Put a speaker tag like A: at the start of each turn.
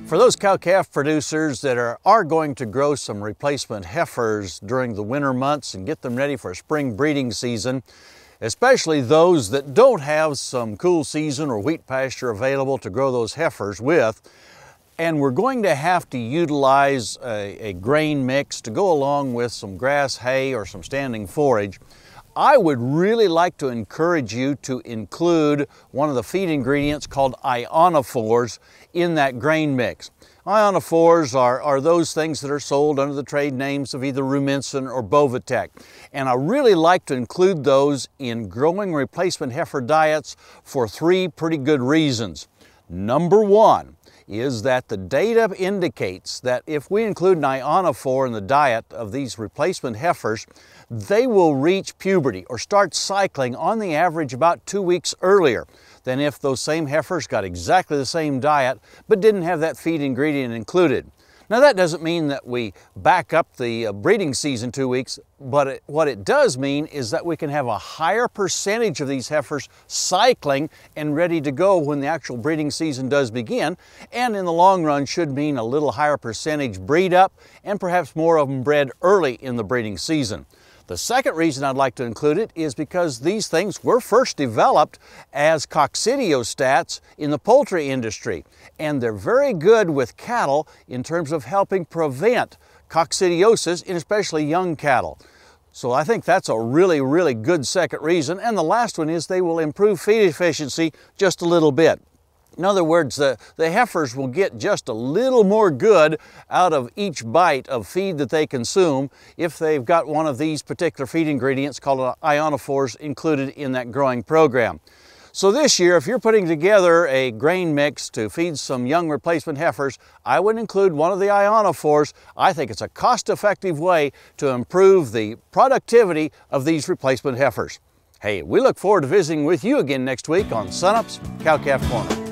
A: For those cow-calf producers that are going to grow some replacement heifers during the winter months and get them ready for a spring breeding season, especially those that don't have some cool season or wheat pasture available to grow those heifers with, and we're going to have to utilize a grain mix to go along with some grass, hay, or some standing forage, I would really like to encourage you to include one of the feed ingredients called ionophores in that grain mix. Ionophores are those things that are sold under the trade names of either Rumensin or Bovatec. And I really like to include those in growing replacement heifer diets for three pretty good reasons. Number one is that the data indicates that if we include an ionophore in the diet of these replacement heifers, they will reach puberty or start cycling on the average about 2 weeks earlier than if those same heifers got exactly the same diet but didn't have that feed ingredient included. Now that doesn't mean that we back up the breeding season 2 weeks, but what it does mean is that we can have a higher percentage of these heifers cycling and ready to go when the actual breeding season does begin, and in the long run should mean a little higher percentage breed up and perhaps more of them bred early in the breeding season. The second reason I'd like to include it is because these things were first developed as coccidiostats in the poultry industry, and they're very good with cattle in terms of helping prevent coccidiosis in especially young cattle. So I think that's a really, really good second reason. And the last one is they will improve feed efficiency just a little bit. In other words, the heifers will get just a little more good out of each bite of feed that they consume if they've got one of these particular feed ingredients called ionophores included in that growing program. So this year, if you're putting together a grain mix to feed some young replacement heifers, I would include one of the ionophores. I think it's a cost-effective way to improve the productivity of these replacement heifers. Hey, we look forward to visiting with you again next week on Sunup's Cow-Calf Corner.